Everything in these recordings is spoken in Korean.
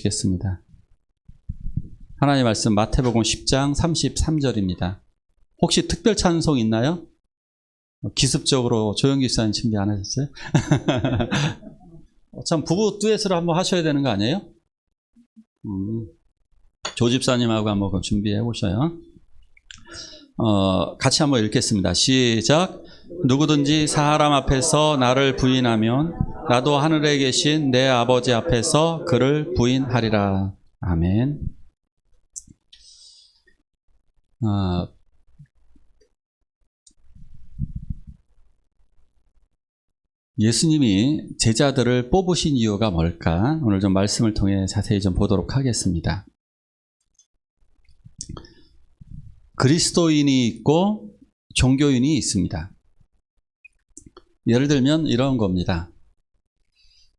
보시겠습니다. 하나님 말씀 마태복음 10장 33절입니다. 혹시 특별 찬송 있나요? 기습적으로 조영기 집사님 준비 안 하셨어요? 참 부부 듀엣으로 한번 하셔야 되는 거 아니에요? 조 집사님하고 한번 준비해 보셔요. 같이 한번 읽겠습니다. 시작. 누구든지 사람 앞에서 나를 부인하면 나도 하늘에 계신 내 아버지 앞에서 그를 부인하리라. 아멘. 예수님이 제자들을 뽑으신 이유가 뭘까? 오늘 좀 말씀을 통해 자세히 좀 보도록 하겠습니다. 그리스도인이 있고 종교인이 있습니다. 예를 들면 이런 겁니다.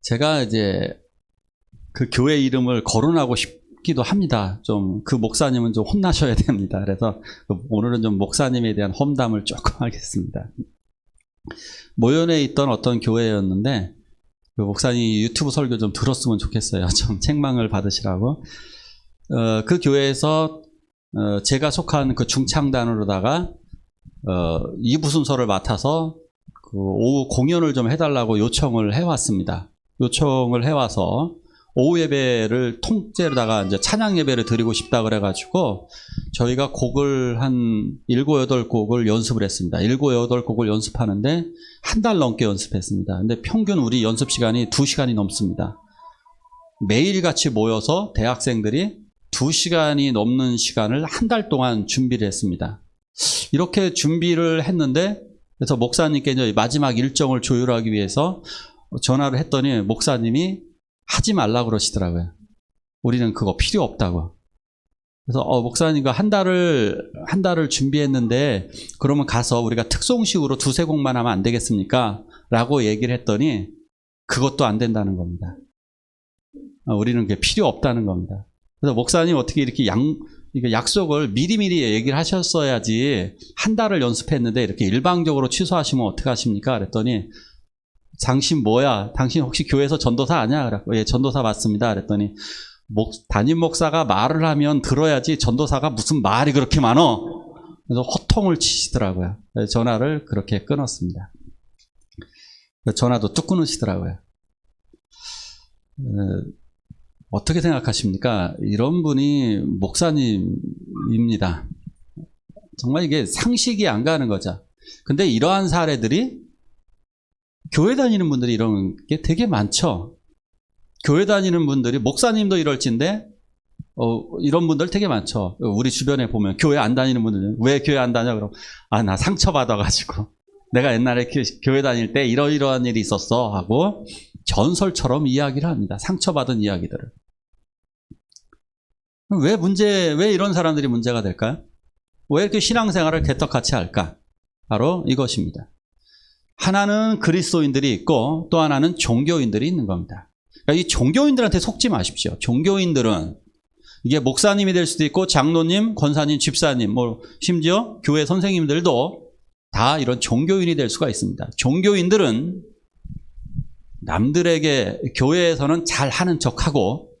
제가 이제 그 교회 이름을 거론하고 싶기도 합니다. 좀 그 목사님은 좀 혼나셔야 됩니다. 그래서 오늘은 좀 목사님에 대한 험담을 조금 하겠습니다. 모연에 있던 어떤 교회였는데 그 목사님이 유튜브 설교 좀 들었으면 좋겠어요. 좀 책망을 받으시라고. 그 교회에서 제가 속한 그 중창단으로다가 이부 순서를 맡아서 그 오후 공연을 좀 해달라고 요청을 해왔습니다. 요청을 해와서 오후 예배를 통째로다가 이제 찬양 예배를 드리고 싶다 그래가지고 저희가 곡을 한 7, 8곡을 연습을 했습니다. 7, 8곡을 연습하는데 한 달 넘게 연습했습니다. 근데 평균 우리 연습 시간이 2시간이 넘습니다. 매일같이 모여서 대학생들이 2시간이 넘는 시간을 한 달 동안 준비를 했습니다. 이렇게 준비를 했는데 그래서 목사님께 이제 마지막 일정을 조율하기 위해서 전화를 했더니 목사님이 하지 말라고 그러시더라고요. 우리는 그거 필요 없다고. 그래서 목사님과 한 달을 준비했는데 그러면 가서 우리가 특송식으로 2, 3곡만 하면 안 되겠습니까? 라고 얘기를 했더니 그것도 안 된다는 겁니다. 우리는 그게 필요 없다는 겁니다. 그래서 목사님 어떻게 이렇게 약속을 미리미리 얘기를 하셨어야지 한 달을 연습했는데 이렇게 일방적으로 취소하시면 어떡하십니까? 그랬더니 당신 뭐야? 당신 혹시 교회에서 전도사 아냐? 그랬고, 예, 전도사 맞습니다. 그랬더니 담임 목사가 말을 하면 들어야지 전도사가 무슨 말이 그렇게 많어? 그래서 호통을 치시더라고요. 전화를 그렇게 끊었습니다. 전화도 뚝 끊으시더라고요. 어떻게 생각하십니까? 이런 분이 목사님입니다. 정말 이게 상식이 안 가는 거죠. 근데 이러한 사례들이 교회 다니는 분들이 이런 게 되게 많죠. 교회 다니는 분들이 목사님도 이럴진데 이런 분들 되게 많죠. 우리 주변에 보면 교회 안 다니는 분들은 왜 교회 안 다녀? 그럼 나 상처받아가지고 내가 옛날에 교회 다닐 때 이러이러한 일이 있었어 하고 전설처럼 이야기를 합니다. 상처받은 이야기들을. 왜 이런 사람들이 문제가 될까요? 왜 이렇게 신앙생활을 개떡같이 할까? 바로 이것입니다. 하나는 그리스도인들이 있고 또 하나는 종교인들이 있는 겁니다. 그러니까 이 종교인들한테 속지 마십시오. 종교인들은 이게 목사님이 될 수도 있고 장로님, 권사님, 집사님, 심지어 교회 선생님들도 다 이런 종교인이 될 수가 있습니다. 종교인들은 남들에게 교회에서는 잘하는 척하고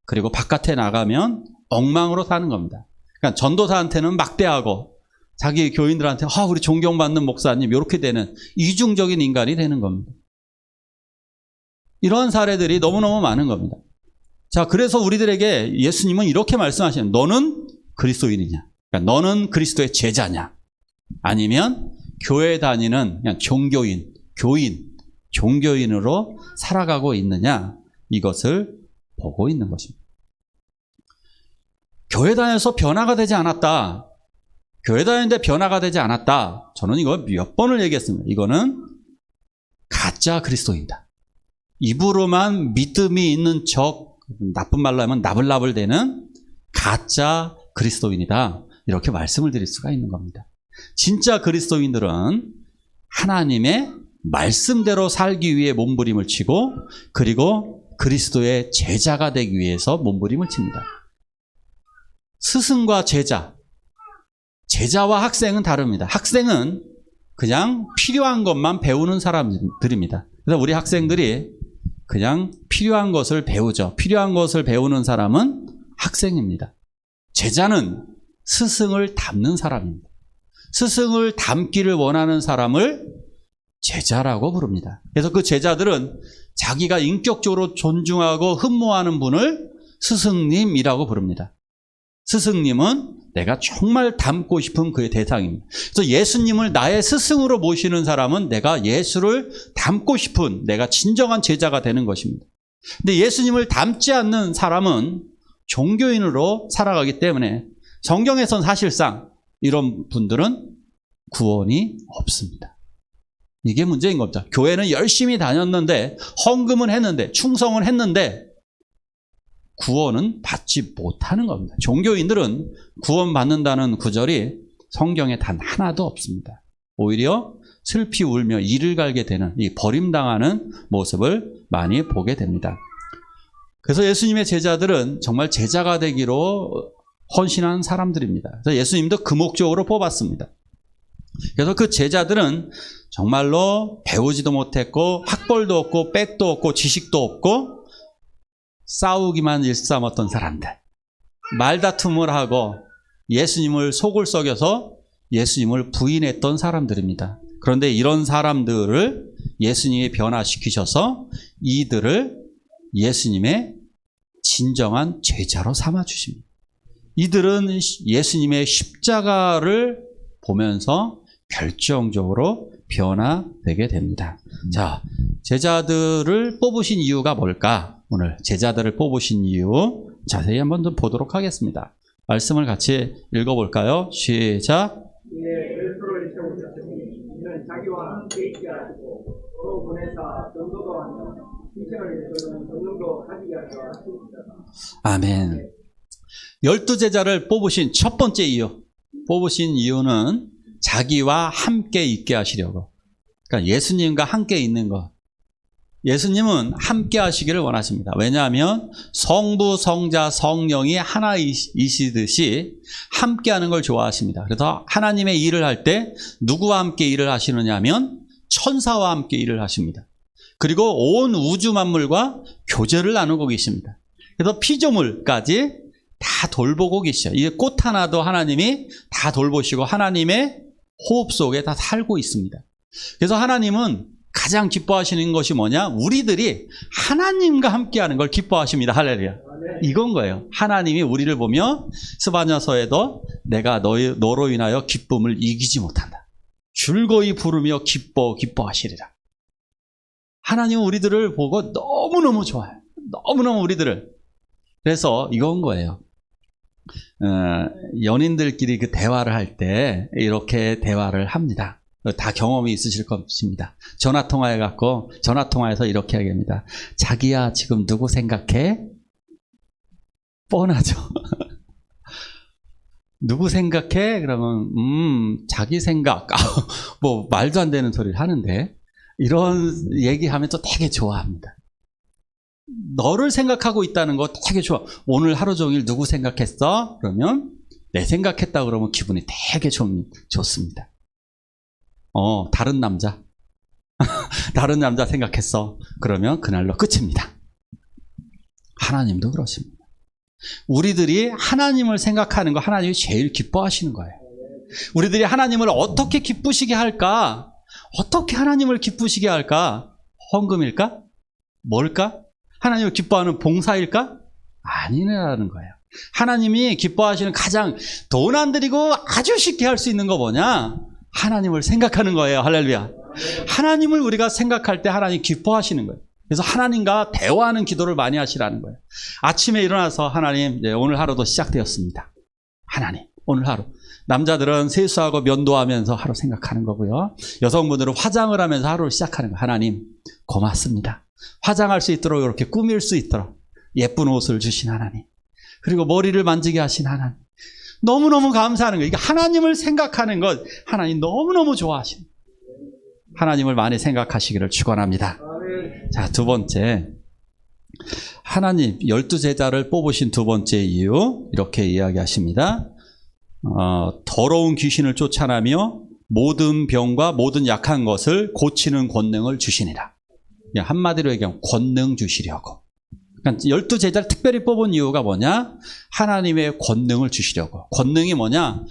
그리고 바깥에 나가면 엉망으로 사는 겁니다. 그러니까 전도사한테는 막대하고 자기 교인들한테 우리 존경받는 목사님 이렇게 되는 이중적인 인간이 되는 겁니다. 이러한 사례들이 너무너무 많은 겁니다. 자, 그래서 우리들에게 예수님은 이렇게 말씀하시는 너는 그리스도인이냐? 그러니까 너는 그리스도의 제자냐? 아니면 교회 다니는 그냥 종교인으로 살아가고 있느냐? 이것을 보고 있는 것입니다. 교회 다녀서 변화가 되지 않았다. 교회 다니는데 변화가 되지 않았다. 저는 이거 몇 번을 얘기했습니다. 이거는 가짜 그리스도인이다. 입으로만 믿음이 있는 나쁜 말로 하면 나불나불대는 가짜 그리스도인이다. 이렇게 말씀을 드릴 수가 있는 겁니다. 진짜 그리스도인들은 하나님의 말씀대로 살기 위해 몸부림을 치고 그리고 그리스도의 제자가 되기 위해서 몸부림을 칩니다. 스승과 제자와 학생은 다릅니다. 학생은 그냥 필요한 것만 배우는 사람들입니다. 그래서 우리 학생들이 그냥 필요한 것을 배우죠. 필요한 것을 배우는 사람은 학생입니다. 제자는 스승을 닮는 사람입니다. 스승을 닮기를 원하는 사람을 제자라고 부릅니다. 그래서 그 제자들은 자기가 인격적으로 존중하고 흠모하는 분을 스승님이라고 부릅니다. 스승님은 내가 정말 닮고 싶은 그의 대상입니다. 그래서 예수님을 나의 스승으로 모시는 사람은 내가 예수를 닮고 싶은 내가 진정한 제자가 되는 것입니다. 근데 예수님을 닮지 않는 사람은 종교인으로 살아가기 때문에 성경에선 사실상 이런 분들은 구원이 없습니다. 이게 문제인 겁니다. 교회는 열심히 다녔는데 헌금은 했는데 충성은 했는데 구원은 받지 못하는 겁니다. 종교인들은 구원받는다는 구절이 성경에 단 하나도 없습니다. 오히려 슬피 울며 이를 갈게 되는 이 버림당하는 모습을 많이 보게 됩니다. 그래서 예수님의 제자들은 정말 제자가 되기로 헌신한 사람들입니다. 그래서 예수님도 그 목적으로 뽑았습니다. 그래서 그 제자들은 정말로 배우지도 못했고 학벌도 없고 백도 없고 지식도 없고 싸우기만 일삼았던 사람들, 말다툼을 하고 예수님을 속을 썩여서 예수님을 부인했던 사람들입니다. 그런데 이런 사람들을 예수님이 변화시키셔서 이들을 예수님의 진정한 제자로 삼아주십니다. 이들은 예수님의 십자가를 보면서 결정적으로 변화되게 됩니다. 자, 제자들을 뽑으신 이유가 뭘까? 오늘 제자들을 뽑으신 이유 자세히 한번 좀 보도록 하겠습니다. 말씀을 같이 읽어볼까요? 시작. 벨소를 세우셨으니 이는 자기와 함께 있게 하시고 서로 보내사 전도도 하며 신체를 위해서는 권능도 가지게 하려 하십니다. 아멘. 12제자를 뽑으신 첫 번째 이유, 뽑으신 이유는 자기와 함께 있게 하시려고. 그러니까 예수님과 함께 있는 것. 예수님은 함께 하시기를 원하십니다. 왜냐하면 성부, 성자, 성령이 하나이시듯이 함께 하는 걸 좋아하십니다. 그래서 하나님의 일을 할 때 누구와 함께 일을 하시느냐 하면 천사와 함께 일을 하십니다. 그리고 온 우주 만물과 교제를 나누고 계십니다. 그래서 피조물까지 다 돌보고 계시죠. 이 꽃 하나도 하나님이 다 돌보시고 하나님의 호흡 속에 다 살고 있습니다. 그래서 하나님은 가장 기뻐하시는 것이 뭐냐? 우리들이 하나님과 함께하는 걸 기뻐하십니다. 할렐루야. 이건 거예요. 하나님이 우리를 보며 스바냐서에도 내가 너로 인하여 기쁨을 이기지 못한다. 즐거이 부르며 기뻐하시리라. 하나님은 우리들을 보고 너무너무 좋아요. 너무너무 우리들을. 그래서 이건 거예요. 연인들끼리 그 대화를 할 때 이렇게 대화를 합니다. 다 경험이 있으실 것입니다. 전화통화해갖고 전화통화해서 이렇게 하겠습니다. 자기야 지금 누구 생각해? 뻔하죠. 누구 생각해? 그러면 자기 생각. 뭐 말도 안 되는 소리를 하는데 이런 얘기하면 또 되게 좋아합니다. 너를 생각하고 있다는 거 되게 좋아. 오늘 하루 종일 누구 생각했어? 그러면 내 생각했다 그러면 기분이 되게 좋습니다. 다른 남자. 다른 남자 생각했어. 그러면 그날로 끝입니다. 하나님도 그렇습니다. 우리들이 하나님을 생각하는 거 하나님이 제일 기뻐하시는 거예요. 우리들이 하나님을 어떻게 기쁘시게 할까? 어떻게 하나님을 기쁘시게 할까? 헌금일까? 뭘까? 하나님을 기뻐하는 봉사일까? 아니라는 거예요. 하나님이 기뻐하시는 가장 돈 안 들이고 아주 쉽게 할 수 있는 거 뭐냐? 하나님을 생각하는 거예요. 할렐루야. 하나님을 우리가 생각할 때 하나님 기뻐하시는 거예요. 그래서 하나님과 대화하는 기도를 많이 하시라는 거예요. 아침에 일어나서 하나님, 오늘 하루도 시작되었습니다. 하나님, 오늘 하루. 남자들은 세수하고 면도하면서 하루 생각하는 거고요. 여성분들은 화장을 하면서 하루를 시작하는 거예요. 하나님, 고맙습니다. 화장할 수 있도록 이렇게 꾸밀 수 있도록 예쁜 옷을 주신 하나님. 그리고 머리를 만지게 하신 하나님. 너무너무 감사하는 거예요. 이게 하나님을 생각하는 것, 하나님 너무너무 좋아하시는 거예요. 하나님을 많이 생각하시기를 축원합니다. 자, 두 번째. 하나님 12제자를 뽑으신 두 번째 이유 이렇게 이야기하십니다. 더러운 귀신을 쫓아내며 모든 병과 모든 약한 것을 고치는 권능을 주시니라. 한마디로 얘기하면 권능 주시려고. 그러니까 12제자를 특별히 뽑은 이유가 뭐냐? 하나님의 권능을 주시려고. 권능이 뭐냐?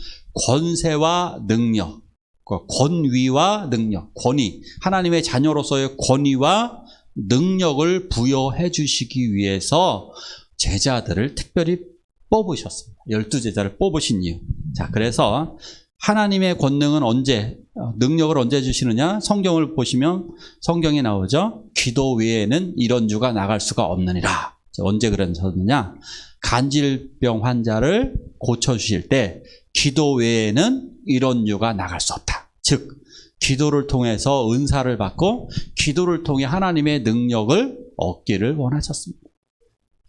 권세와 능력, 권위와 능력, 권위. 하나님의 자녀로서의 권위와 능력을 부여해 주시기 위해서 제자들을 특별히 뽑으셨습니다. 12제자를 뽑으신 이유. 자, 그래서 하나님의 권능은 언제, 능력을 언제 주시느냐? 성경을 보시면 성경에 나오죠. 기도 외에는 이런 주가 나갈 수가 없느니라. 언제 그러셨느냐? 간질병 환자를 고쳐주실 때 기도 외에는 이런 유가 나갈 수 없다. 즉 기도를 통해서 은사를 받고 기도를 통해 하나님의 능력을 얻기를 원하셨습니다.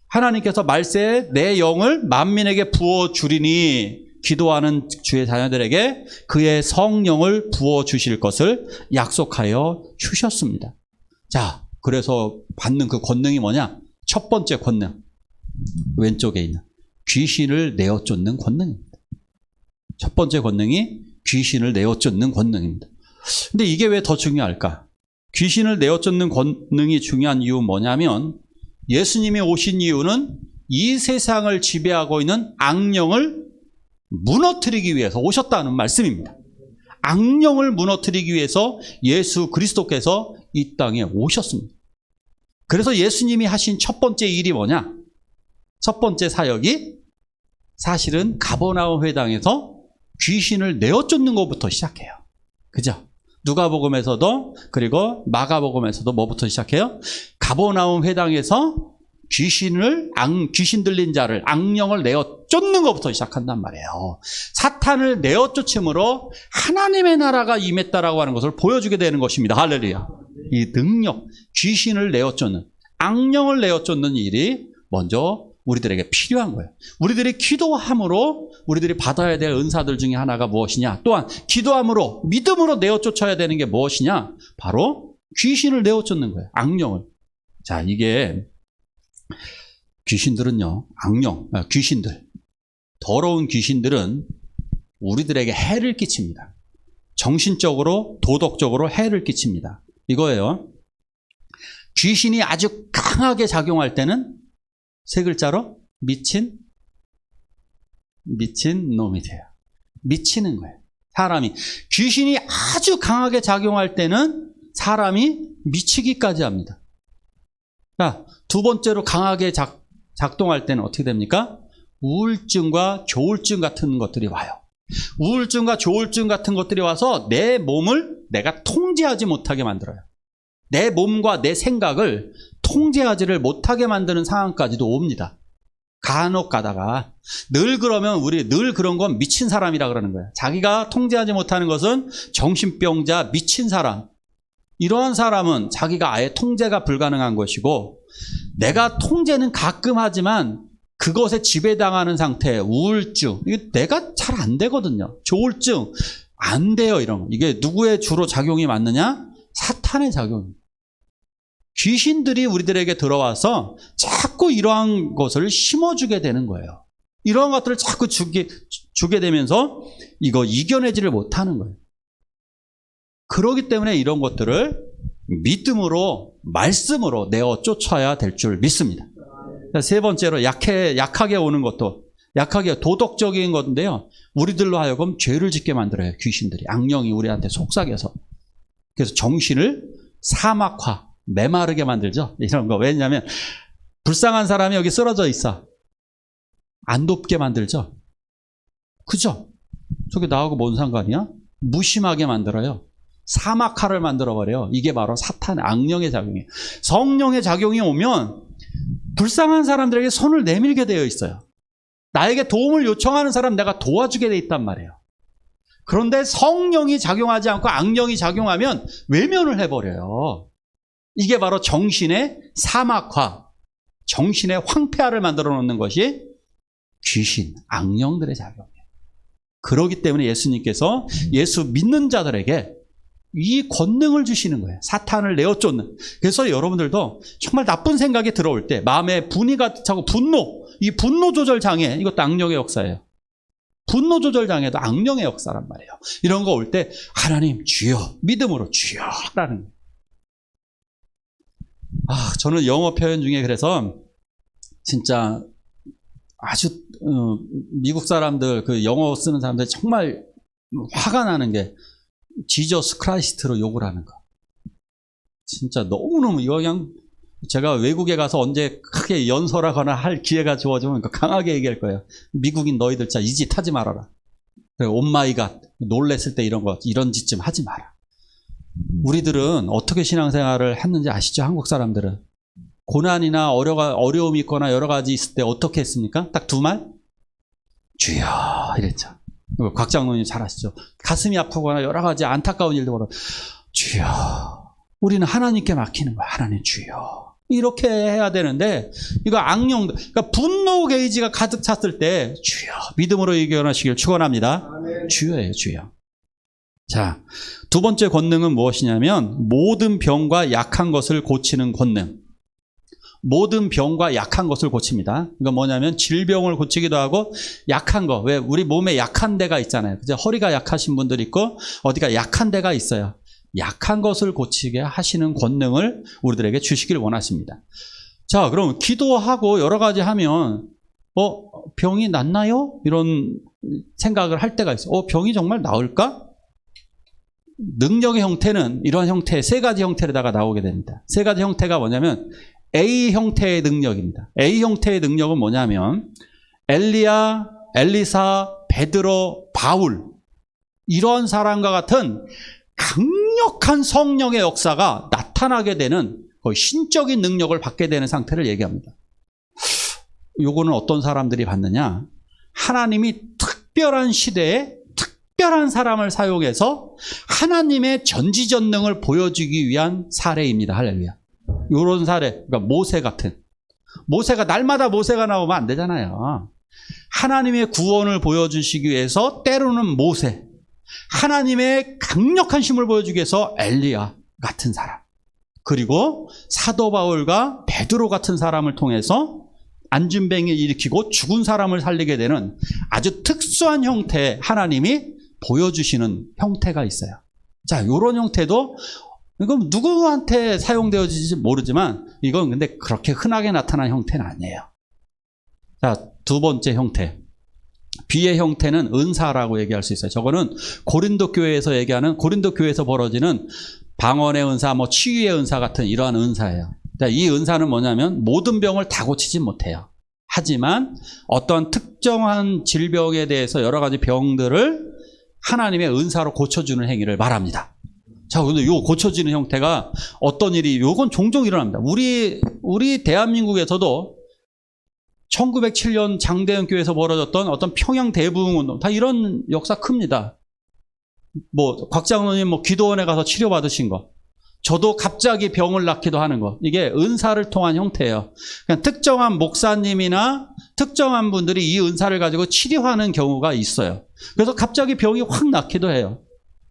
하나님께서 말세에 내 영을 만민에게 부어주리니 기도하는 주의 자녀들에게 그의 성령을 부어주실 것을 약속하여 주셨습니다. 자, 그래서 받는 그 권능이 뭐냐? 첫 번째 권능, 왼쪽에 있는 귀신을 내어쫓는 권능입니다. 첫 번째 권능이 귀신을 내어쫓는 권능입니다. 근데 이게 왜 더 중요할까? 귀신을 내어쫓는 권능이 중요한 이유는 뭐냐면 예수님이 오신 이유는 이 세상을 지배하고 있는 악령을 무너뜨리기 위해서 오셨다는 말씀입니다. 악령을 무너뜨리기 위해서 예수 그리스도께서 이 땅에 오셨습니다. 그래서 예수님이 하신 첫 번째 일이 뭐냐? 첫 번째 사역이 사실은 가버나움 회당에서 귀신을 내어쫓는 것부터 시작해요. 그죠? 누가복음에서도 그리고 마가복음에서도 뭐부터 시작해요? 가버나움 회당에서 귀신 들린 자를, 악령을 내어쫓는 것부터 시작한단 말이에요. 사탄을 내어쫓음으로 하나님의 나라가 임했다라고 하는 것을 보여주게 되는 것입니다. 할렐루야. 이 능력, 귀신을 내어쫓는, 악령을 내어쫓는 일이 먼저 우리들에게 필요한 거예요. 우리들이 기도함으로 우리들이 받아야 될 은사들 중에 하나가 무엇이냐? 또한 기도함으로, 믿음으로 내어쫓아야 되는 게 무엇이냐? 바로 귀신을 내어쫓는 거예요. 악령을. 자, 이게 귀신들은요, 귀신들, 더러운 귀신들은 우리들에게 해를 끼칩니다. 정신적으로, 도덕적으로 해를 끼칩니다. 이거예요. 귀신이 아주 강하게 작용할 때는 세 글자로 미친 놈이 돼요. 미치는 거예요. 사람이. 귀신이 아주 강하게 작용할 때는 사람이 미치기까지 합니다. 자, 두 번째로 강하게 작동할 때는 어떻게 됩니까? 우울증과 조울증 같은 것들이 와요. 우울증과 조울증 같은 것들이 와서 내 몸을 내가 통제하지 못하게 만들어요. 내 몸과 내 생각을 통제하지를 못하게 만드는 상황까지도 옵니다. 간혹 가다가 늘 그러면 우리 늘 그런 건 미친 사람이라 그러는 거예요. 자기가 통제하지 못하는 것은 정신병자, 미친 사람. 이러한 사람은 자기가 아예 통제가 불가능한 것이고 내가 통제는 가끔 하지만 그것에 지배당하는 상태, 우울증, 이게 내가 잘 안 되거든요. 조울증 안 돼요. 이런 거. 이게 누구의 주로 작용이 맞느냐? 사탄의 작용입니다. 귀신들이 우리들에게 들어와서 자꾸 이러한 것을 심어주게 되는 거예요. 이러한 것들을 자꾸 주게 되면서 이거 이겨내지를 못하는 거예요. 그렇기 때문에 이런 것들을 믿음으로, 말씀으로 내어 쫓아야 될 줄 믿습니다. 세 번째로 약하게 오는 것도, 약하게 도덕적인 건데요. 우리들로 하여금 죄를 짓게 만들어요. 귀신들이. 악령이 우리한테 속삭여서. 그래서 정신을 사막화, 메마르게 만들죠. 이런 거. 왜냐하면 불쌍한 사람이 여기 쓰러져 있어. 안 돕게 만들죠. 그죠? 저게 나하고 뭔 상관이야? 무심하게 만들어요. 사막화를 만들어버려요. 이게 바로 사탄의 악령의 작용이에요. 성령의 작용이 오면 불쌍한 사람들에게 손을 내밀게 되어 있어요. 나에게 도움을 요청하는 사람 내가 도와주게 돼 있단 말이에요. 그런데 성령이 작용하지 않고 악령이 작용하면 외면을 해버려요. 이게 바로 정신의 사막화, 정신의 황폐화를 만들어 놓는 것이 귀신, 악령들의 작용이에요. 그렇기 때문에 예수님께서 예수 믿는 자들에게 이 권능을 주시는 거예요. 사탄을 내어쫓는. 그래서 여러분들도 정말 나쁜 생각이 들어올 때 마음에 분이 가득 차고 분노, 이 분노 조절 장애, 이것도 악령의 역사예요. 분노 조절 장애도 악령의 역사란 말이에요. 이런 거 올 때 하나님 주여, 믿음으로 주여라는 거예요. 저는 영어 표현 중에 그래서 진짜 아주 미국 사람들 그 영어 쓰는 사람들 정말 화가 나는 게 지저스 크라이스트로 욕을 하는 거. 진짜 너무너무 이거 그냥 제가 외국에 가서 언제 크게 연설하거나 할 기회가 주어지면 강하게 얘기할 거예요. 미국인 너희들 진짜 이 짓 하지 말아라. 옴마이갓 놀랬을 때 이런 짓 좀 하지 마라. 우리들은 어떻게 신앙생활을 했는지 아시죠? 한국 사람들은 고난이나 어려움이 있거나 여러 가지 있을 때 어떻게 했습니까? 딱 두 말? 주여 이랬죠. 곽 장로님 잘 아시죠? 가슴이 아프거나 여러 가지 안타까운 일도 벌어 주여. 우리는 하나님께 맡기는 거야. 하나님 주여. 이렇게 해야 되는데 이거 악령들, 그러니까 분노 게이지가 가득 찼을 때 주여 믿음으로 이겨나시길 축원합니다. 주여예요, 주여. 자, 두 번째 권능은 무엇이냐면 모든 병과 약한 것을 고치는 권능. 모든 병과 약한 것을 고칩니다. 이건 뭐냐면 질병을 고치기도 하고 약한 거. 왜 우리 몸에 약한 데가 있잖아요. 그죠? 허리가 약하신 분들 있고 어디가 약한 데가 있어요. 약한 것을 고치게 하시는 권능을 우리들에게 주시길 원하십니다. 자, 그럼 기도하고 여러 가지 하면 병이 낫나요? 이런 생각을 할 때가 있어요. 병이 정말 나을까? 능력의 형태는 이런 형태, 세 가지 형태로다가 나오게 됩니다. 세 가지 형태가 뭐냐면 A 형태의 능력입니다. A 형태의 능력은 뭐냐면 엘리야, 엘리사, 베드로, 바울 이런 사람과 같은 강력한 성령의 역사가 나타나게 되는 거의 신적인 능력을 받게 되는 상태를 얘기합니다. 요거는 어떤 사람들이 받느냐? 하나님이 특별한 시대에 특별한 사람을 사용해서 하나님의 전지전능을 보여주기 위한 사례입니다. 할렐루야. 요런 사례, 그러니까 모세 같은. 모세가 날마다 모세가 나오면 안 되잖아요. 하나님의 구원을 보여주시기 위해서 때로는 모세, 하나님의 강력한 힘을 보여주기 위해서 엘리야 같은 사람, 그리고 사도 바울과 베드로 같은 사람을 통해서 안진뱅이를 일으키고 죽은 사람을 살리게 되는 아주 특수한 형태의 하나님이 보여주시는 형태가 있어요. 자, 이런 형태도 이건 누구한테 사용되어질지 모르지만 이건 근데 그렇게 흔하게 나타난 형태는 아니에요. 자, 두 번째 형태. B의 형태는 은사라고 얘기할 수 있어요. 저거는 고린도 교회에서 얘기하는, 고린도 교회에서 벌어지는 방언의 은사, 치유의 은사 같은 이러한 은사예요. 자, 이 은사는 뭐냐면 모든 병을 다 고치진 못해요. 하지만 어떤 특정한 질병에 대해서 여러 가지 병들을 하나님의 은사로 고쳐주는 행위를 말합니다. 자, 근데 요 고쳐지는 형태가 어떤 일이, 요건 종종 일어납니다. 우리 대한민국에서도 1907년 장대현 교회에서 벌어졌던 어떤 평양 대부흥운동, 다 이런 역사 큽니다. 곽 장로님 기도원에 가서 치료받으신 거. 저도 갑자기 병을 낫기도 하는 거. 이게 은사를 통한 형태예요. 그냥 특정한 목사님이나 특정한 분들이 이 은사를 가지고 치료하는 경우가 있어요. 그래서 갑자기 병이 확 낫기도 해요.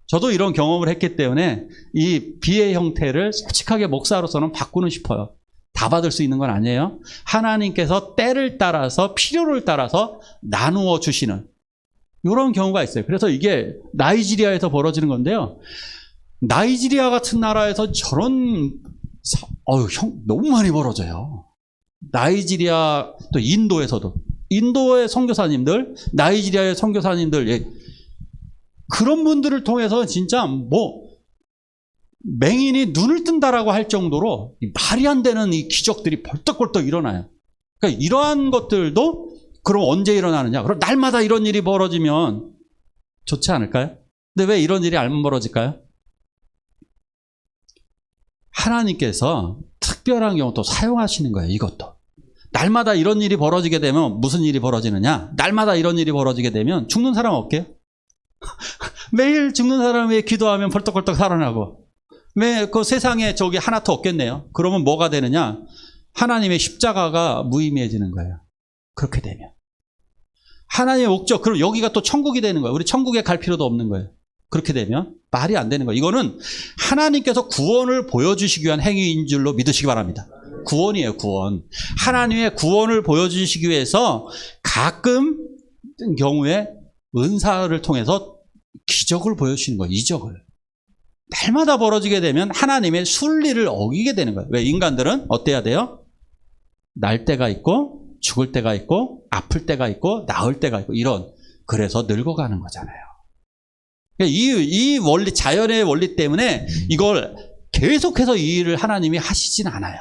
저도 이런 경험을 했기 때문에 이 B의 형태를 솔직하게 목사로서는 바꾸는 싶어요. 다 받을 수 있는 건 아니에요. 하나님께서 때를 따라서 필요를 따라서 나누어 주시는 이런 경우가 있어요. 그래서 이게 나이지리아에서 벌어지는 건데요. 나이지리아 같은 나라에서 저런 너무 많이 벌어져요. 나이지리아, 또 인도에서도, 인도의 선교사님들, 나이지리아의 선교사님들, 그런 분들을 통해서 진짜 맹인이 눈을 뜬다라고 할 정도로 말이 안 되는 이 기적들이 벌떡벌떡 일어나요. 그러니까 이러한 것들도 그럼 언제 일어나느냐? 그럼 날마다 이런 일이 벌어지면 좋지 않을까요? 근데 왜 이런 일이 안 벌어질까요? 하나님께서 특별한 경우 또 사용하시는 거예요. 이것도. 날마다 이런 일이 벌어지게 되면 무슨 일이 벌어지느냐? 날마다 이런 일이 벌어지게 되면 죽는 사람 없게요? 매일 죽는 사람이 기도하면 벌떡벌떡 살아나고, 그 세상에 저기 하나 더 없겠네요. 그러면 뭐가 되느냐? 하나님의 십자가가 무의미해지는 거예요. 그렇게 되면. 하나님의 목적, 그럼 여기가 또 천국이 되는 거예요. 우리 천국에 갈 필요도 없는 거예요. 그렇게 되면 말이 안 되는 거예요. 이거는 하나님께서 구원을 보여주시기 위한 행위인 줄로 믿으시기 바랍니다. 구원이에요, 구원. 하나님의 구원을 보여주시기 위해서 가끔 경우에 은사를 통해서 기적을 보여주시는 거예요. 이적을. 날마다 벌어지게 되면 하나님의 순리를 어기게 되는 거예요. 왜? 인간들은 어때야 돼요? 날 때가 있고 죽을 때가 있고 아플 때가 있고 나을 때가 있고 이런 그래서 늙어가는 거잖아요. 이 원리 자연의 원리 때문에 이걸 계속해서 이 일을 하나님이 하시진 않아요.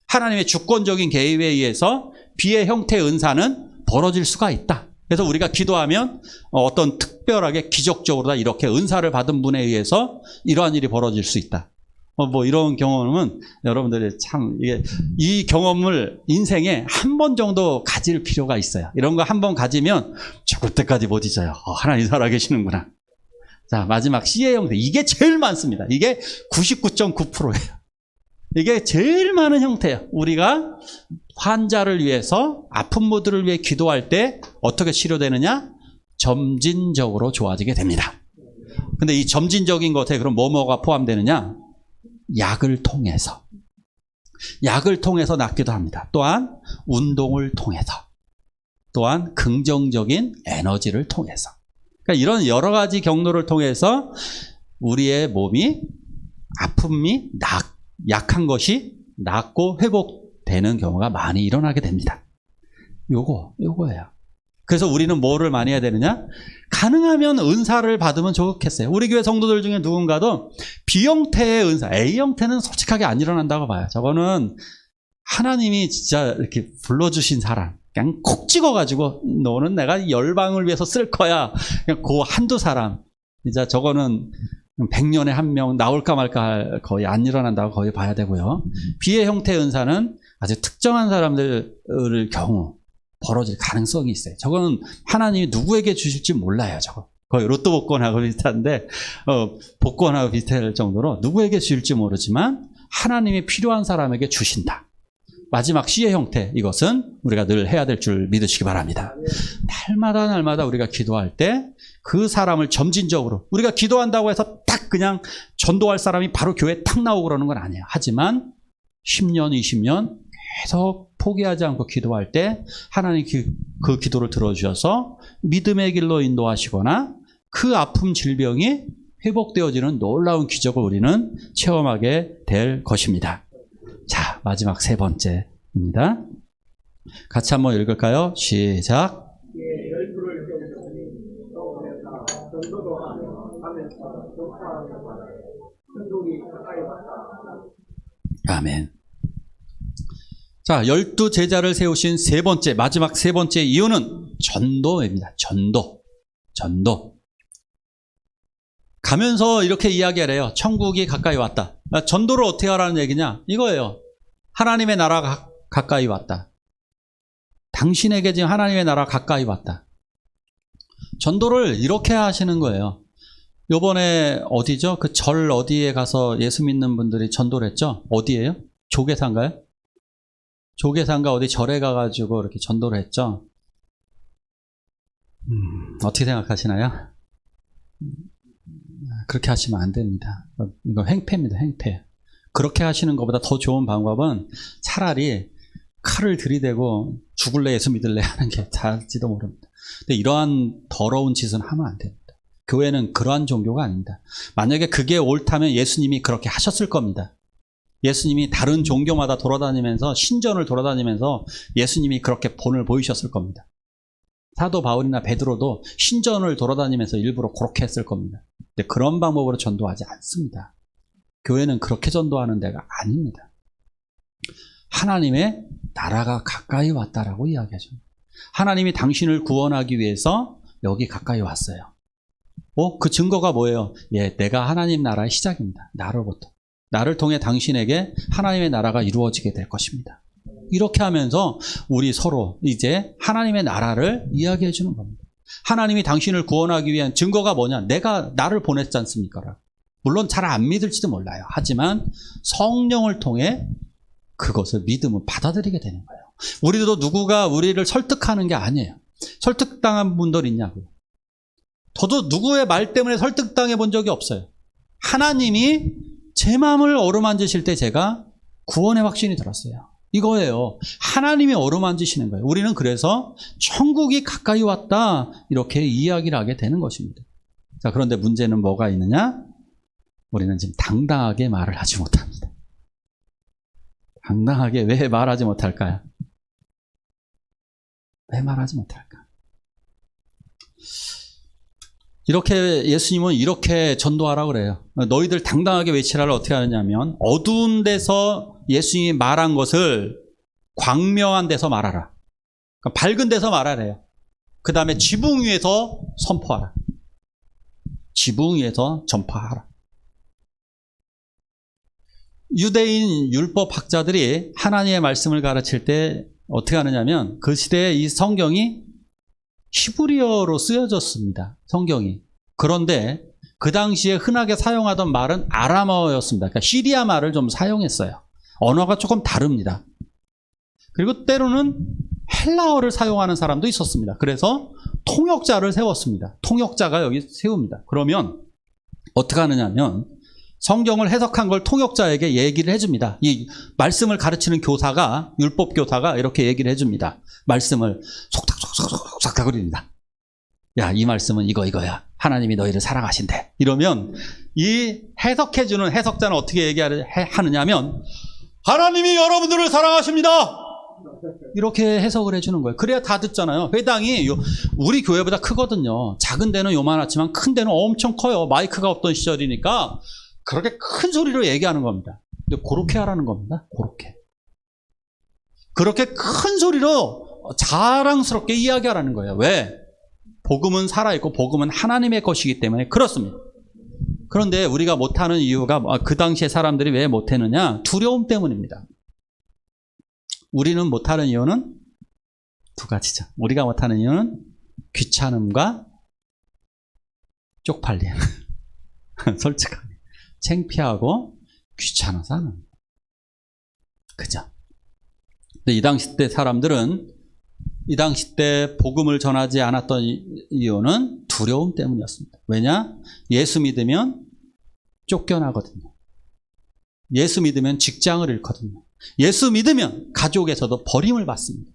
하나님의 주권적인 개입에 의해서 비의 형태의 은사는 벌어질 수가 있다. 그래서 우리가 기도하면 어떤 특별하게 기적적으로 이렇게 은사를 받은 분에 의해서 이러한 일이 벌어질 수 있다. 뭐 이런 경험은 여러분들이 참 이 경험을 인생에 한 번 정도 가질 필요가 있어요. 이런 거 한 번 가지면 죽을 때까지 못 잊어요. 하나님 살아계시는구나. 자, 마지막 C의 형태. 이게 제일 많습니다. 이게 99.9%예요. 이게 제일 많은 형태예요. 우리가 환자를 위해서 아픈 분들을 위해 기도할 때 어떻게 치료되느냐? 점진적으로 좋아지게 됩니다. 근데 이 점진적인 것에 그럼 뭐가 포함되느냐? 약을 통해서 낫기도 합니다. 또한 운동을 통해서, 또한 긍정적인 에너지를 통해서, 그러니까 이런 여러 가지 경로를 통해서 우리의 몸이 아픔이 약한 것이 낫고 회복되는 경우가 많이 일어나게 됩니다. 요거예요. 그래서 우리는 뭐를 많이 해야 되느냐? 가능하면 은사를 받으면 좋겠어요. 우리 교회 성도들 중에 누군가도 B형태의 은사, A형태는 솔직하게 안 일어난다고 봐요. 저거는 하나님이 진짜 이렇게 불러주신 사람, 그냥 콕 찍어가지고 너는 내가 열방을 위해서 쓸 거야. 그냥 그 한두 사람. 진짜 저거는 100년에 한 명 나올까 말까 거의 안 일어난다고 거의 봐야 되고요. B의 형태 은사는 아주 특정한 사람들의 경우 벌어질 가능성이 있어요. 저거는 하나님이 누구에게 주실지 몰라요. 저거 거의 로또 복권하고 비슷한데 복권하고 비슷할 정도로 누구에게 주실지 모르지만 하나님이 필요한 사람에게 주신다. 마지막 C의 형태, 이것은 우리가 늘 해야 될 줄 믿으시기 바랍니다. 날마다 우리가 기도할 때 그 사람을 점진적으로, 우리가 기도한다고 해서 딱 그냥 전도할 사람이 바로 교회에 탁 나오고 그러는 건 아니에요. 하지만 10년, 20년 계속 포기하지 않고 기도할 때 하나님 그 기도를 들어주셔서 믿음의 길로 인도하시거나 그 아픔 질병이 회복되어지는 놀라운 기적을 우리는 체험하게 될 것입니다. 자, 마지막 세 번째입니다. 같이 한번 읽을까요? 시작. 열두를 세우더니 또 보내사 전도도 하면서 동파하면서 천국이 가까이 왔다. 아멘. 자, 12제자를 세우신 세 번째, 마지막 세 번째 이유는 전도입니다. 전도. 가면서 이렇게 이야기를 해요. 천국이 가까이 왔다. 전도를 어떻게 하라는 얘기냐? 이거예요. 하나님의 나라가 가까이 왔다. 당신에게 지금 하나님의 나라가 가까이 왔다. 전도를 이렇게 하시는 거예요. 요번에 어디죠? 그 절 어디에 가서 예수 믿는 분들이 전도를 했죠? 어디예요? 조계산가요? 조계산가 어디 절에 가가지고 이렇게 전도를 했죠? 어떻게 생각하시나요? 그렇게 하시면 안 됩니다. 이거 횡패입니다. 횡패. 그렇게 하시는 것보다 더 좋은 방법은 차라리 칼을 들이대고 죽을래 예수 믿을래 하는 게 잘지도 모릅니다. 근데 이러한 더러운 짓은 하면 안 됩니다. 교회는 그러한 종교가 아닙니다. 만약에 그게 옳다면 예수님이 그렇게 하셨을 겁니다. 예수님이 다른 종교마다 돌아다니면서 신전을 돌아다니면서 예수님이 그렇게 본을 보이셨을 겁니다. 사도 바울이나 베드로도 신전을 돌아다니면서 일부러 그렇게 했을 겁니다. 근데 그런 방법으로 전도하지 않습니다. 교회는 그렇게 전도하는 데가 아닙니다. 하나님의 나라가 가까이 왔다라고 이야기하죠. 하나님이 당신을 구원하기 위해서 여기 가까이 왔어요. 그 증거가 뭐예요? 내가 하나님 나라의 시작입니다. 나로부터. 나를 통해 당신에게 하나님의 나라가 이루어지게 될 것입니다. 이렇게 하면서 우리 서로 이제 하나님의 나라를 이야기해 주는 겁니다. 하나님이 당신을 구원하기 위한 증거가 뭐냐? 내가 나를 보냈지 않습니까? 물론 잘 안 믿을지도 몰라요. 하지만 성령을 통해 그것을 믿음을 받아들이게 되는 거예요. 우리도 누구가 우리를 설득하는 게 아니에요. 설득당한 분들 있냐고요. 저도 누구의 말 때문에 설득당해 본 적이 없어요. 하나님이 제 마음을 어루만지실 때 제가 구원의 확신이 들었어요. 이거예요. 하나님이 어루만지시는 거예요. 우리는 그래서 천국이 가까이 왔다 이렇게 이야기를 하게 되는 것입니다. 자, 그런데 문제는 뭐가 있느냐? 우리는 지금 당당하게 말을 하지 못합니다. 당당하게 왜 말하지 못할까요? 왜 말하지 못할까? 이렇게 예수님은 이렇게 전도하라고 그래요. 너희들 당당하게 외치라를 어떻게 하느냐면 어두운 데서 예수님이 말한 것을 광명한 데서 말하라. 그러니까 밝은 데서 말하래요. 그 다음에 지붕 위에서 선포하라. 지붕 위에서 전파하라. 유대인 율법 학자들이 하나님의 말씀을 가르칠 때 어떻게 하느냐면 그 시대에 이 성경이 히브리어로 쓰여졌습니다. 성경이. 그런데 그 당시에 흔하게 사용하던 말은 아람어였습니다. 그러니까 시리아 말을 좀 사용했어요. 언어가 조금 다릅니다. 그리고 때로는 헬라어를 사용하는 사람도 있었습니다. 그래서 통역자를 세웠습니다. 통역자가 여기 세웁니다. 그러면 어떻게 하느냐면 성경을 해석한 걸 통역자에게 얘기를 해줍니다. 이 말씀을 가르치는 교사가, 율법 교사가 이렇게 얘기를 해줍니다. 말씀을 속닥속닥 그립니다. 야, 이 말씀은 이거야. 하나님이 너희를 사랑하신대. 이러면 이 해석해주는 해석자는 어떻게 얘기하느냐면 하나님이 여러분들을 사랑하십니다. 이렇게 해석을 해주는 거예요. 그래야 다 듣잖아요. 회당이 우리 교회보다 크거든요. 작은 데는 요만하지만 큰 데는 엄청 커요. 마이크가 없던 시절이니까 그렇게 큰 소리로 얘기하는 겁니다. 근데 그렇게 하라는 겁니다. 그렇게 큰 소리로 자랑스럽게 이야기하라는 거예요. 왜? 복음은 살아있고 복음은 하나님의 것이기 때문에 그렇습니다. 그런데 우리가 못하는 이유가 그 당시에 사람들이 왜 못했느냐? 두려움 때문입니다. 우리는 못하는 이유는 두 가지죠. 우리가 못하는 이유는 귀찮음과 쪽팔림. 솔직하게. 창피하고 귀찮아서 하는 거예요. 그죠? 근데 이 당시 때 사람들은 이 당시 때 복음을 전하지 않았던 이유는 두려움 때문이었습니다. 왜냐? 예수 믿으면 쫓겨나거든요. 예수 믿으면 직장을 잃거든요. 예수 믿으면 가족에서도 버림을 받습니다.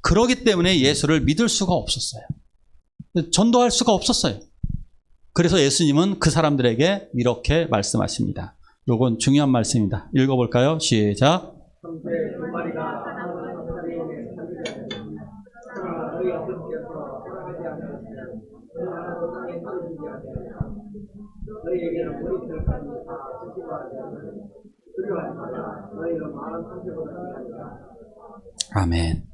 그렇기 때문에 예수를 믿을 수가 없었어요. 전도할 수가 없었어요. 그래서 예수님은 그 사람들에게 이렇게 말씀하십니다. 이건 중요한 말씀입니다. 읽어볼까요? 시작. 아멘.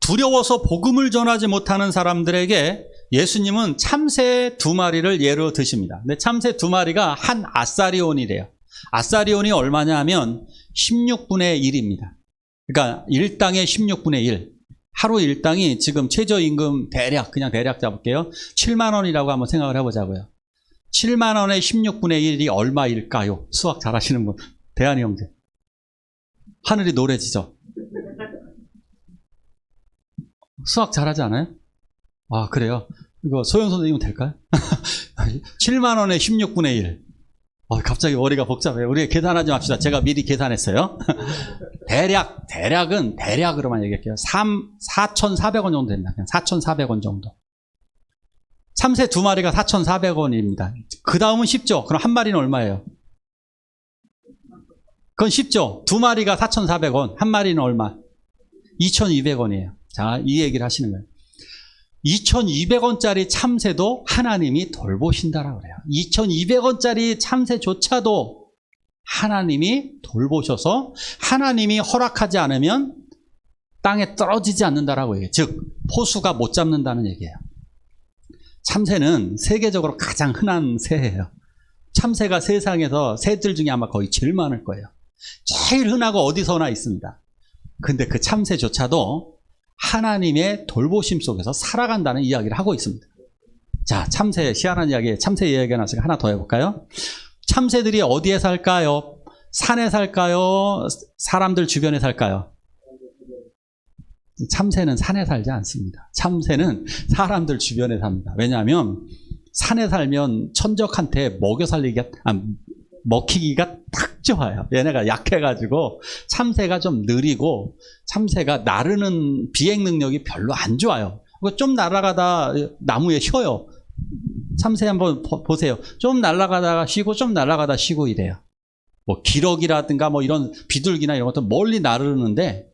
두려워서 복음을 전하지 못하는 사람들에게 예수님은 참새 2마리를 예로 드십니다. 근데 참새 2마리가 한 아사리온이래요. 아사리온이 얼마냐 하면 16분의 1입니다. 그러니까 일당의 16분의 1. 하루 일당이 지금 최저임금 그냥 대략 잡을게요. 7만 원이라고 한번 생각을 해보자고요. 7만 원의 16분의 1이 얼마일까요? 수학 잘하시는 분. 대한이 형제. 하늘이 노래지죠? 수학 잘하지 않아요? 아, 그래요? 이거 소영 선생님은 될까요? 7만 원에 16분의 1. 갑자기 머리가 복잡해요. 우리 계산하지 맙시다. 제가 미리 계산했어요. 대략으로만 얘기할게요. 4,400원 정도 됩니다. 그냥 4,400원 정도. 참새 2마리가 4,400원입니다. 그 다음은 쉽죠? 그럼 한 마리는 얼마예요? 그건 쉽죠? 2마리가 4,400원. 한 마리는 얼마? 2,200원이에요. 자, 이 얘기를 하시는 거예요. 2,200원짜리 참새도 하나님이 돌보신다라고 그래요. 2,200원짜리 참새조차도 하나님이 돌보셔서 하나님이 허락하지 않으면 땅에 떨어지지 않는다라고 얘기해요. 즉, 포수가 못 잡는다는 얘기예요. 참새는 세계적으로 가장 흔한 새예요. 참새가 세상에서 새들 중에 아마 거의 제일 많을 거예요. 제일 흔하고 어디서나 있습니다. 근데 그 참새조차도 하나님의 돌보심 속에서 살아간다는 이야기를 하고 있습니다. 자, 참새, 희한한 이야기, 참새 이야기가 나서 하나 더 해볼까요? 참새들이 어디에 살까요? 산에 살까요? 사람들 주변에 살까요? 참새는 산에 살지 않습니다. 참새는 사람들 주변에 삽니다. 왜냐하면 산에 살면 천적한테 먹히기가 딱 좋아요. 얘네가 약해가지고 참새가 좀 느리고 참새가 나르는 비행 능력이 별로 안 좋아요. 좀 날아가다 나무에 쉬어요. 참새 한번 보세요. 좀 날아가다가 쉬고 좀 날아가다 쉬고 이래요. 뭐 기러기라든가 뭐 이런 비둘기나 이런 것도 멀리 나르는데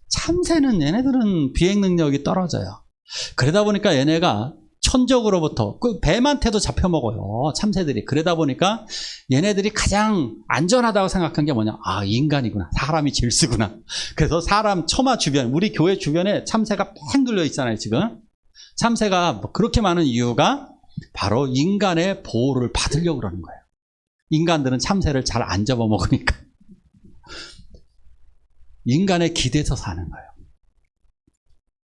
참새는 얘네들은 비행 능력이 떨어져요. 그러다 보니까 얘네가 천적으로부터 그 뱀한테도 잡혀먹어요. 참새들이. 그러다 보니까 얘네들이 가장 안전하다고 생각한 게 뭐냐. 아, 인간이구나. 사람이 질수구나. 그래서 사람 처마 주변, 우리 교회 주변에 참새가 팽 둘려 있잖아요, 지금. 참새가 그렇게 많은 이유가 바로 인간의 보호를 받으려고 그러는 거예요. 인간들은 참새를 잘 안 잡아먹으니까. 인간의 기대서 사는 거예요.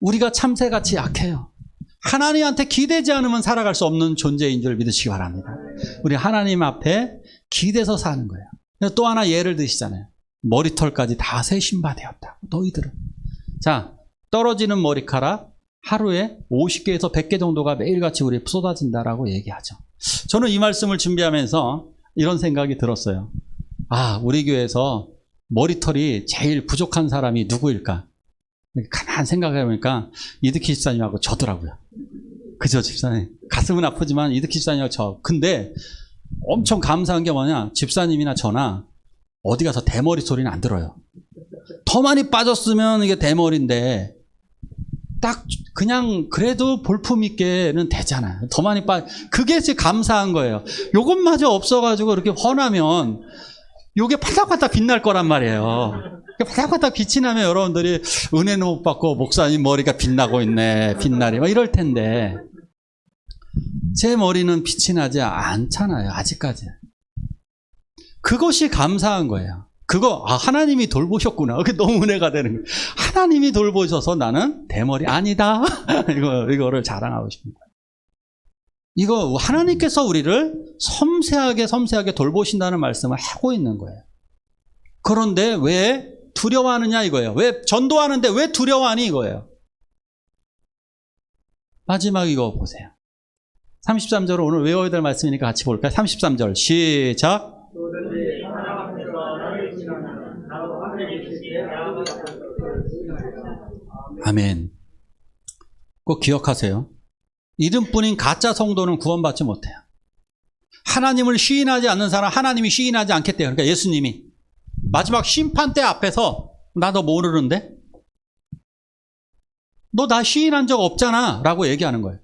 우리가 참새같이 약해요. 하나님한테 기대지 않으면 살아갈 수 없는 존재인 줄 믿으시기 바랍니다. 우리 하나님 앞에 기대서 사는 거예요. 또 하나 예를 드시잖아요. 머리털까지 다 새 신바 되었다. 너희들은. 자, 떨어지는 머리카락 하루에 50개에서 100개 정도가 매일같이 우리에 쏟아진다라고 얘기하죠. 저는 이 말씀을 준비하면서 이런 생각이 들었어요. 아, 우리 교회에서 머리털이 제일 부족한 사람이 누구일까? 가만 생각해보니까 이득희 집사님하고 저더라고요. 그죠, 집사님? 가슴은 아프지만 이득희 집사님하고 저. 근데 엄청 감사한 게 뭐냐? 집사님이나 저나 어디 가서 대머리 소리는 안 들어요. 더 많이 빠졌으면 이게 대머리인데 딱 그냥 그래도 볼품 있게는 되잖아요. 더 많이 그게 진짜 감사한 거예요. 요것마저 없어가지고 이렇게 훤하면 요게 파닥파닥 빛날 거란 말이에요. 파닥파닥 빛이 나면 여러분들이 은혜는 못 받고 목사님 머리가 빛나고 있네, 빛나리 막 이럴 텐데 제 머리는 빛이 나지 않잖아요, 아직까지. 그것이 감사한 거예요. 그거 하나님이 돌보셨구나. 그게 너무 은혜가 되는 거예요. 하나님이 돌보셔서 나는 대머리 아니다. 이거를 자랑하고 싶은 거예요. 이거 하나님께서 우리를 섬세하게 돌보신다는 말씀을 하고 있는 거예요. 그런데 왜 두려워하느냐 이거예요. 왜 전도하는데 왜 두려워하니 이거예요. 마지막 이거 보세요. 33절을 오늘 외워야 될 말씀이니까 같이 볼까요? 33절 시작. 아멘. 꼭 기억하세요. 이름뿐인 가짜 성도는 구원받지 못해요. 하나님을 시인하지 않는 사람 하나님이 시인하지 않겠대요. 그러니까 예수님이 마지막 심판대 앞에서 나 너 모르는데? 너 나 시인한 적 없잖아 라고 얘기하는 거예요.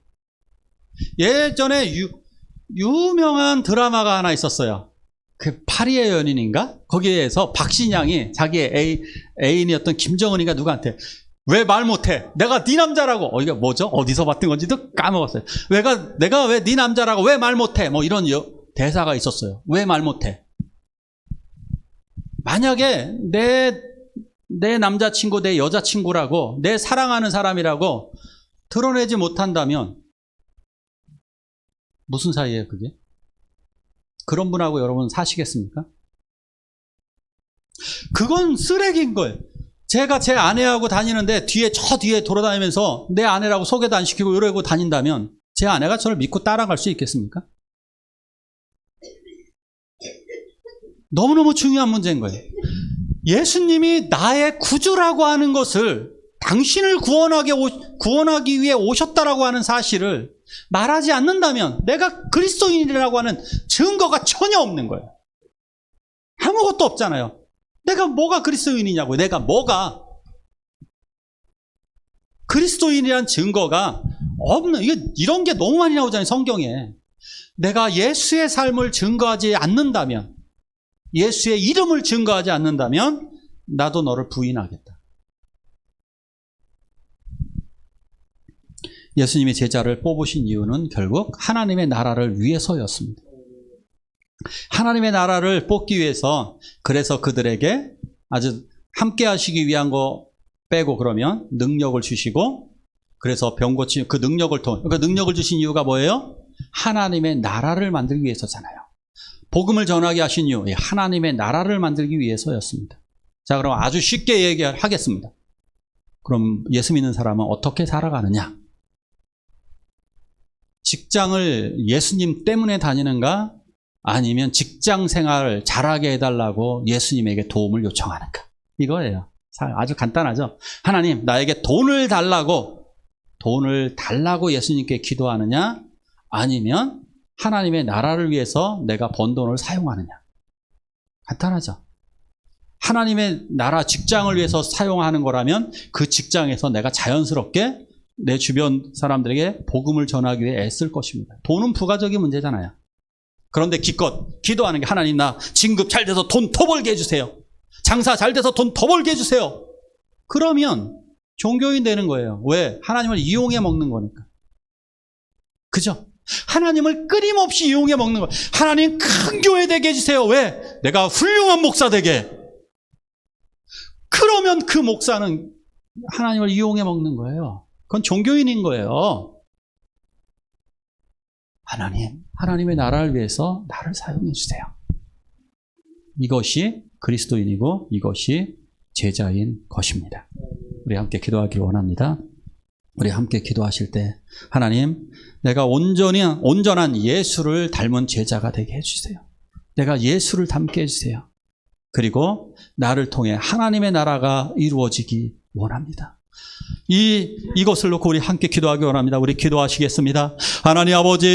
예전에 유명한 드라마가 하나 있었어요. 그 파리의 연인인가? 거기에서 박신양이 자기의 애인이었던 김정은이가 누구한테 왜 말 못해? 내가 네 남자라고. 이게 뭐죠? 어디서 봤던 건지도 까먹었어요. 내가 왜 네 남자라고 왜 말 못해? 뭐 이런 대사가 있었어요. 왜 말 못해? 만약에 내 남자친구, 내 여자친구라고, 내 사랑하는 사람이라고 드러내지 못한다면 무슨 사이예요, 그게? 그런 분하고 여러분 사시겠습니까? 그건 쓰레기인 거예요. 제가 제 아내하고 다니는데 저 뒤에 돌아다니면서 내 아내라고 소개도 안 시키고 이러고 다닌다면 제 아내가 저를 믿고 따라갈 수 있겠습니까? 너무너무 중요한 문제인 거예요. 예수님이 나의 구주라고 하는 것을 당신을 구원하기 위해 오셨다라고 하는 사실을 말하지 않는다면 내가 그리스도인이라고 하는 증거가 전혀 없는 거예요. 아무것도 없잖아요. 내가 뭐가 그리스도인이냐고요. 내가 뭐가 그리스도인이란 증거가 없는, 이런 게 너무 많이 나오잖아요, 성경에. 내가 예수의 삶을 증거하지 않는다면, 예수의 이름을 증거하지 않는다면 나도 너를 부인하겠다. 예수님이 제자를 뽑으신 이유는 결국 하나님의 나라를 위해서였습니다. 하나님의 나라를 뽑기 위해서, 그래서 그들에게 아주 함께 하시기 위한 거 빼고 그러면 능력을 주시고, 그래서 병 고치 그 능력을 그러니까 능력을 주신 이유가 뭐예요? 하나님의 나라를 만들기 위해서잖아요. 복음을 전하게 하신 이유, 하나님의 나라를 만들기 위해서였습니다. 자, 그럼 아주 쉽게 얘기하겠습니다. 그럼 예수 믿는 사람은 어떻게 살아가느냐? 직장을 예수님 때문에 다니는가? 아니면 직장 생활을 잘하게 해달라고 예수님에게 도움을 요청하는가? 이거예요. 아주 간단하죠. 하나님, 나에게 돈을 달라고 예수님께 기도하느냐? 아니면 하나님의 나라를 위해서 내가 번 돈을 사용하느냐? 간단하죠. 하나님의 나라 직장을 위해서 사용하는 거라면 그 직장에서 내가 자연스럽게 내 주변 사람들에게 복음을 전하기 위해 애쓸 것입니다. 돈은 부가적인 문제잖아요. 그런데 기껏 기도하는 게 하나님 나 진급 잘 돼서 돈 더 벌게 해주세요. 장사 잘 돼서 돈 더 벌게 해주세요. 그러면 종교인 되는 거예요. 왜? 하나님을 이용해 먹는 거니까. 그죠? 하나님을 끊임없이 이용해 먹는 거예요. 하나님 큰 교회 되게 해주세요. 왜? 내가 훌륭한 목사 되게. 그러면 그 목사는 하나님을 이용해 먹는 거예요. 그건 종교인인 거예요. 하나님의 나라를 위해서 나를 사용해 주세요. 이것이 그리스도인이고 이것이 제자인 것입니다. 우리 함께 기도하기 원합니다. 우리 함께 기도하실 때 하나님, 내가 온전한 예수를 닮은 제자가 되게 해주세요. 내가 예수를 닮게 해주세요. 그리고 나를 통해 하나님의 나라가 이루어지기 원합니다. 이것을 놓고 우리 함께 기도하기 원합니다. 우리 기도하시겠습니다. 하나님 아버지,